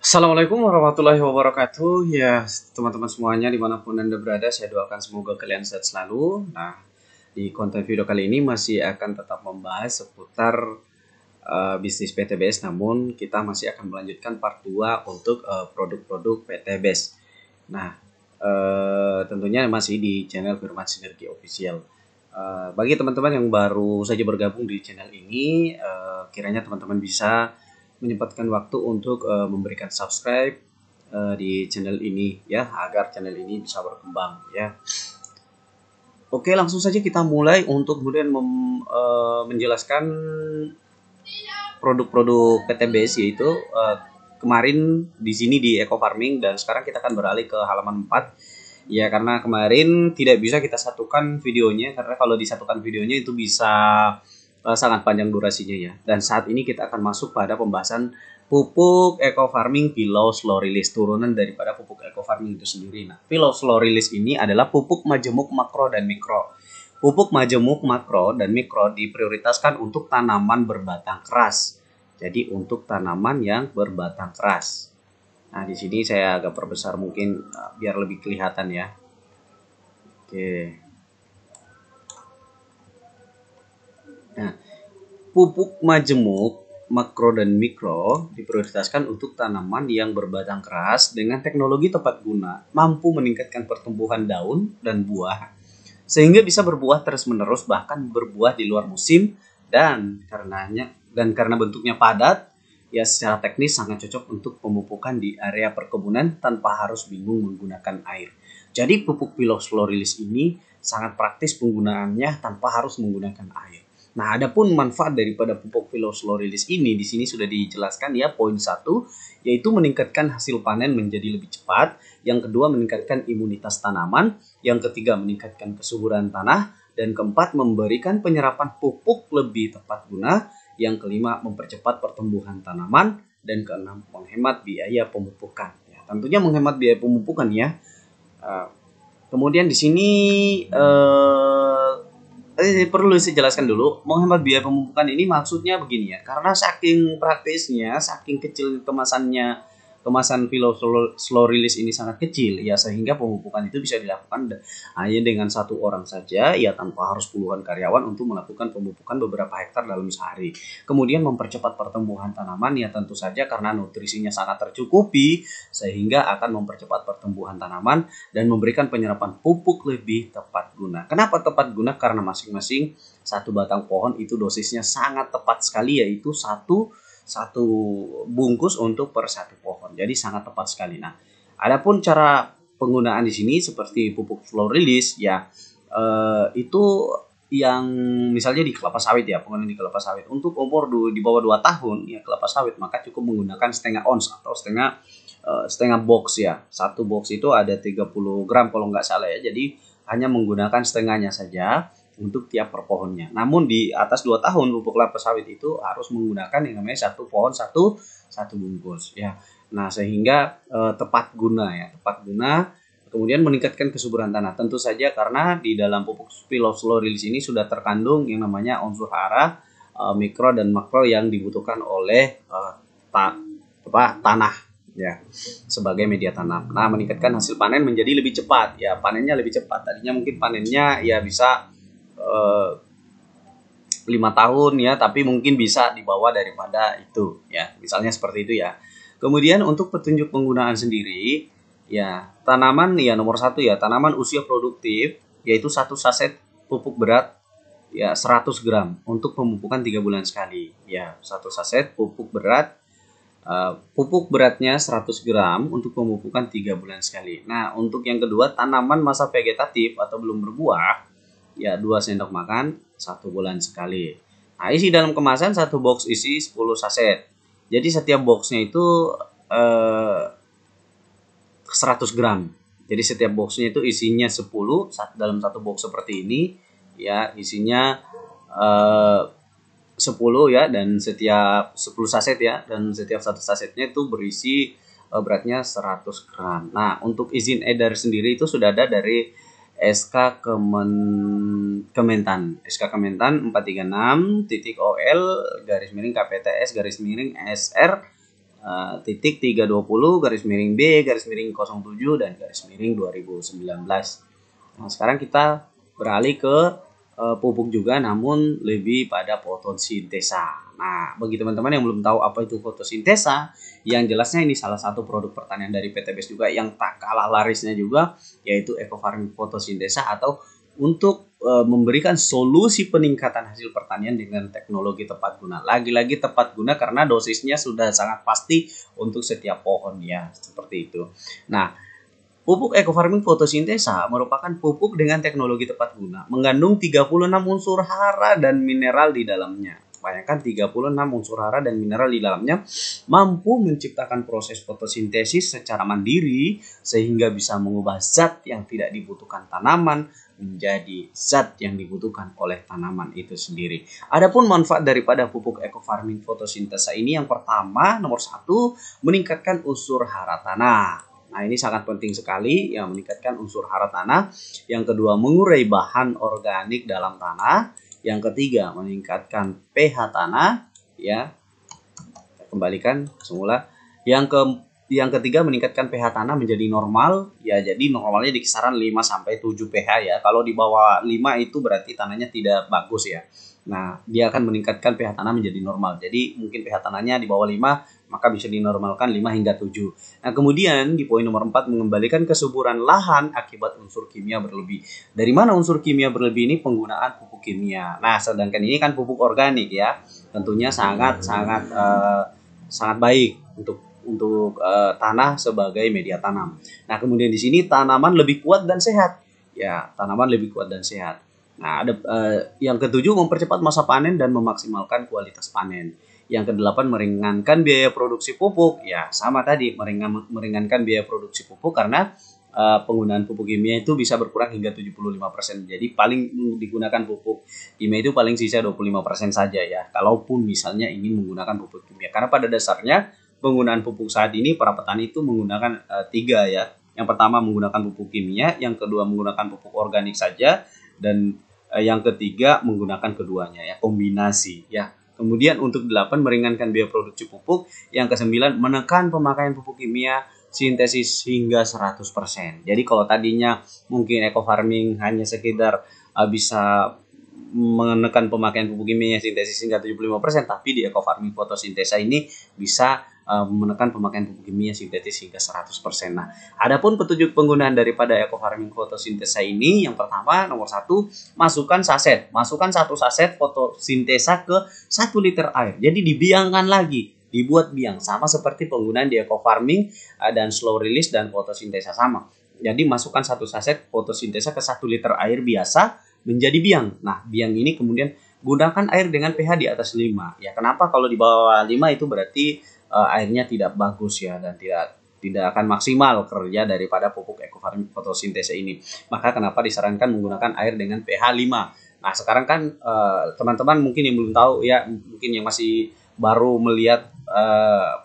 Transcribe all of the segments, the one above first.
Assalamualaikum warahmatullahi wabarakatuh. Ya, teman-teman semuanya dimanapun Anda berada, saya doakan semoga kalian sehat selalu. Nah, di konten video kali ini masih akan tetap membahas seputar bisnis PTBS, namun kita masih akan melanjutkan part 2 untuk produk-produk PTBS. Nah, tentunya masih di channel Firman Sinergi Official. Bagi teman-teman yang baru saja bergabung di channel ini, kiranya teman-teman bisa menyempatkan waktu untuk memberikan subscribe di channel ini ya, agar channel ini bisa berkembang ya. Oke, langsung saja kita mulai untuk kemudian menjelaskan produk-produk PTBS, yaitu kemarin di sini di Eco Farming, dan sekarang kita akan beralih ke halaman 4 ya, karena kemarin tidak bisa kita satukan videonya, karena kalau disatukan videonya itu bisa sangat panjang durasinya ya. Dan saat ini kita akan masuk pada pembahasan pupuk Eco Farming Pilau Slow Release, turunan daripada pupuk Eco Farming itu sendiri. Nah, Pilau Slow Release ini adalah pupuk majemuk makro dan mikro. Pupuk majemuk makro dan mikro diprioritaskan untuk tanaman berbatang keras. Jadi untuk tanaman yang berbatang keras. Nah, di sini saya agak perbesar mungkin biar lebih kelihatan ya. Oke. Nah, pupuk majemuk, makro dan mikro diprioritaskan untuk tanaman yang berbatang keras dengan teknologi tepat guna, mampu meningkatkan pertumbuhan daun dan buah, sehingga bisa berbuah terus-menerus, bahkan berbuah di luar musim, dan karena bentuknya padat, ya secara teknis sangat cocok untuk pemupukan di area perkebunan tanpa harus bingung menggunakan air. Jadi pupuk Pilau Slow Release ini sangat praktis penggunaannya tanpa harus menggunakan air. Nah, adapun manfaat daripada pupuk Pilau Slow Release ini di sini sudah dijelaskan ya, poin 1 yaitu meningkatkan hasil panen menjadi lebih cepat, yang kedua meningkatkan imunitas tanaman, yang ketiga meningkatkan kesuburan tanah, dan keempat memberikan penyerapan pupuk lebih tepat guna, yang kelima mempercepat pertumbuhan tanaman, dan keenam menghemat biaya pemupukan. Ya, tentunya menghemat biaya pemupukan ya. Kemudian di sini perlu saya jelaskan dulu, menghemat biaya pemupukan ini maksudnya begini ya, karena saking praktisnya, saking kecil kemasan Pilau Slow Release ini sangat kecil ya, sehingga pemupukan itu bisa dilakukan hanya dengan satu orang saja ya, tanpa harus puluhan karyawan untuk melakukan pemupukan beberapa hektar dalam sehari. Kemudian mempercepat pertumbuhan tanaman ya, tentu saja karena nutrisinya sangat tercukupi, sehingga akan mempercepat pertumbuhan tanaman dan memberikan penyerapan pupuk lebih tepat guna. Kenapa tepat guna? Karena masing-masing satu batang pohon itu dosisnya sangat tepat sekali, yaitu satu bungkus untuk per satu pohon. Jadi sangat tepat sekali. Nah, adapun cara penggunaan di sini seperti pupuk Slow Release ya, itu yang misalnya di kelapa sawit ya, penggunaan di kelapa sawit untuk umur di bawah 2 tahun ya, kelapa sawit, maka cukup menggunakan setengah ons atau setengah box ya. Satu box itu ada 30 gram kalau nggak salah ya. Jadi hanya menggunakan setengahnya saja untuk tiap per pohonnya. Namun di atas 2 tahun pupuk kelapa sawit itu harus menggunakan yang namanya satu pohon satu bungkus ya. Nah, sehingga tepat guna ya, tepat guna, kemudian meningkatkan kesuburan tanah. Tentu saja karena di dalam pupuk Pilau Slow Release ini sudah terkandung yang namanya unsur hara, mikro dan makro yang dibutuhkan oleh tanah ya, sebagai media tanam. Nah, meningkatkan hasil panen menjadi lebih cepat ya, panennya lebih cepat. Tadinya mungkin panennya ya bisa 5 tahun ya, tapi mungkin bisa di bawah daripada itu ya, misalnya seperti itu ya. Kemudian untuk petunjuk penggunaan sendiri ya, tanaman ya nomor 1 ya, tanaman usia produktif, yaitu satu saset pupuk berat ya 100 gram untuk pemupukan 3 bulan sekali ya, satu saset pupuk berat, pupuk beratnya 100 gram untuk pemupukan 3 bulan sekali. Nah, untuk yang kedua, tanaman masa vegetatif atau belum berbuah ya, 2 sendok makan 1 bulan sekali. Nah, isi dalam kemasan satu box isi 10 saset. Jadi setiap boxnya itu 100 gram. Jadi setiap boxnya itu isinya 10 dalam satu box seperti ini ya, isinya 10 ya, dan setiap 10 saset ya, dan setiap satu sasetnya itu berisi beratnya 100 gram. Nah, untuk izin edar sendiri itu sudah ada dari SK Kementan 436.OL _KPTS _SR titik 320 garis miring B garis miring 07 dan garis miring 2019. Nah, sekarang kita beralih ke pupuk juga namun lebih pada fotosintesa. Nah, bagi teman-teman yang belum tahu apa itu fotosintesa, yang jelasnya ini salah satu produk pertanian dari PT BES juga yang tak kalah larisnya juga, yaitu ekofarming fotosintesa atau untuk memberikan solusi peningkatan hasil pertanian dengan teknologi tepat guna. Lagi-lagi tepat guna karena dosisnya sudah sangat pasti untuk setiap pohon ya, seperti itu. Nah, pupuk ekofarming fotosintesa merupakan pupuk dengan teknologi tepat guna, mengandung 36 unsur hara dan mineral di dalamnya. Bayangkan 36 unsur hara dan mineral di dalamnya mampu menciptakan proses fotosintesis secara mandiri sehingga bisa mengubah zat yang tidak dibutuhkan tanaman menjadi zat yang dibutuhkan oleh tanaman itu sendiri. Adapun manfaat daripada pupuk ekofarming fotosintesa ini yang pertama, nomor 1, meningkatkan unsur hara tanah. Nah, ini sangat penting sekali ya, meningkatkan unsur hara tanah. Yang kedua, mengurai bahan organik dalam tanah. Yang ketiga, meningkatkan pH tanah ya. Kembalikan semula. Yang ketiga, meningkatkan pH tanah menjadi normal ya. Jadi normalnya di kisaran 5 sampai 7 pH ya. Kalau di bawah 5 itu berarti tanahnya tidak bagus ya. Nah, dia akan meningkatkan pH tanah menjadi normal. Jadi mungkin pH tanahnya di bawah 5, maka bisa dinormalkan 5 hingga 7. Nah, kemudian di poin nomor 4, mengembalikan kesuburan lahan akibat unsur kimia berlebih. Dari mana unsur kimia berlebih ini? Penggunaan pupuk kimia. Nah, sedangkan ini kan pupuk organik ya. Tentunya sangat baik untuk tanah sebagai media tanam. Nah, kemudian di sini tanaman lebih kuat dan sehat. Ya, tanaman lebih kuat dan sehat. Nah, ada yang ketujuh, mempercepat masa panen dan memaksimalkan kualitas panen. Yang kedelapan, meringankan biaya produksi pupuk. Ya, sama tadi, meringankan biaya produksi pupuk karena penggunaan pupuk kimia itu bisa berkurang hingga 75%. Jadi paling digunakan pupuk kimia itu paling sisa 25% saja ya. Kalaupun misalnya ingin menggunakan pupuk kimia. Karena pada dasarnya penggunaan pupuk saat ini para petani itu menggunakan 3 ya. Yang pertama menggunakan pupuk kimia, yang kedua menggunakan pupuk organik saja, dan yang ketiga menggunakan keduanya ya, kombinasi ya. Kemudian untuk 8, meringankan biaya produksi pupuk. Yang ke-9, menekan pemakaian pupuk kimia sintesis hingga 100%. Jadi kalau tadinya mungkin ekofarming hanya sekedar bisa menekan pemakaian pupuk kimia sintesis hingga 75%, tapi di ekofarming fotosintesa ini bisa menekan pemakaian pupuk kimia sintetis hingga 100%. Nah, adapun petunjuk penggunaan daripada ekofarming fotosintesa ini, yang pertama nomor 1, masukkan 1 saset fotosintesa ke 1 liter air. Jadi dibiangkan lagi, dibuat biang, sama seperti penggunaan di ekofarming dan slow release dan fotosintesa sama. Jadi masukkan 1 saset fotosintesa ke 1 liter air biasa menjadi biang. Nah, biang ini kemudian gunakan air dengan pH di atas 5. Ya, kenapa? Kalau di bawah 5 itu berarti airnya tidak bagus ya, dan tidak akan maksimal kerja daripada pupuk ekofarming fotosintesa ini. Maka kenapa disarankan menggunakan air dengan pH 5. Nah, sekarang kan teman-teman mungkin yang belum tahu ya, mungkin yang masih baru melihat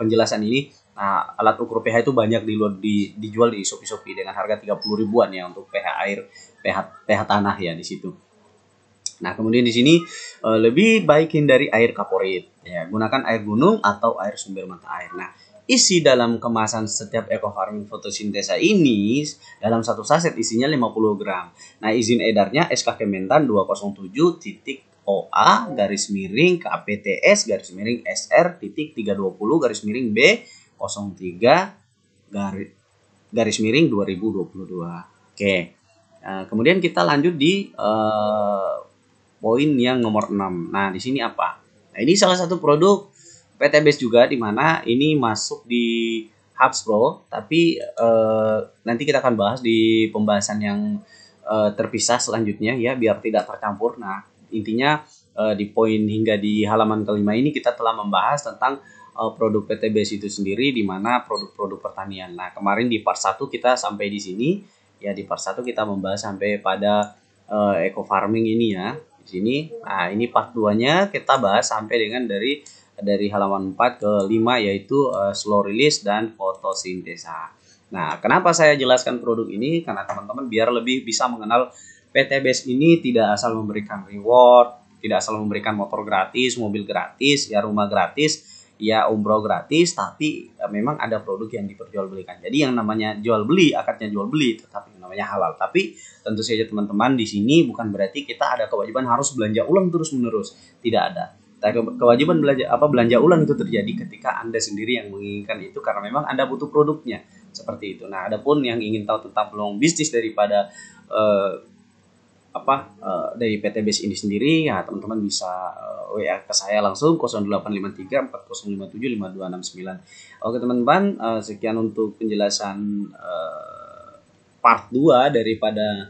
penjelasan ini. Nah, alat ukur pH itu banyak dijual di Shopee dengan harga 30 ribuan ya untuk pH air, pH tanah ya di situ. Nah, kemudian di sini lebih baik hindari air kaporit. Ya, gunakan air gunung atau air sumber mata air. Nah, isi dalam kemasan setiap ekofarming fotosintesa ini dalam 1 saset isinya 50 gram. Nah, izin edarnya SK Kementan 207.OA garis miring KPTS garis miring SR titik 320 garis miring B 03 garis miring 2022. Oke. Nah, kemudian kita lanjut di poin yang nomor 6. Nah, di sini apa? Nah, ini salah satu produk PT BES juga, di mana ini masuk di Hubs Pro, tapi nanti kita akan bahas di pembahasan yang terpisah selanjutnya ya, biar tidak tercampur. Nah, intinya di poin hingga di halaman kelima ini kita telah membahas tentang produk PT BES itu sendiri, di mana produk-produk pertanian. Nah, kemarin di part 1 kita sampai di sini ya, di part 1 kita membahas sampai pada eco farming ini ya. Di sini. Nah, ini part 2-nya kita bahas sampai dengan dari halaman 4 ke 5, yaitu slow release dan fotosintesa. Nah, kenapa saya jelaskan produk ini? Karena teman-teman biar lebih bisa mengenal PT BES ini tidak asal memberikan reward, tidak asal memberikan motor gratis, mobil gratis, ya rumah gratis. ya umroh gratis, tapi memang ada produk yang diperjualbelikan. Jadi yang namanya jual beli, akadnya jual beli, tetapi yang namanya halal. Tapi tentu saja teman-teman, di sini bukan berarti kita ada kewajiban harus belanja ulang terus menerus, tidak ada. Kewajiban belanja ulang itu terjadi ketika Anda sendiri yang menginginkan itu karena memang Anda butuh produknya, seperti itu. Nah, adapun yang ingin tahu tentang peluang bisnis daripada dari PT BES ini sendiri, ya teman-teman bisa WA ke saya langsung 0853 4057 5269. Oke teman-teman, sekian untuk penjelasan part 2 daripada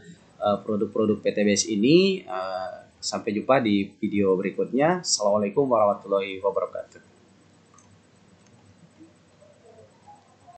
produk-produk PT BES ini. Sampai jumpa di video berikutnya. Assalamualaikum warahmatullahi wabarakatuh.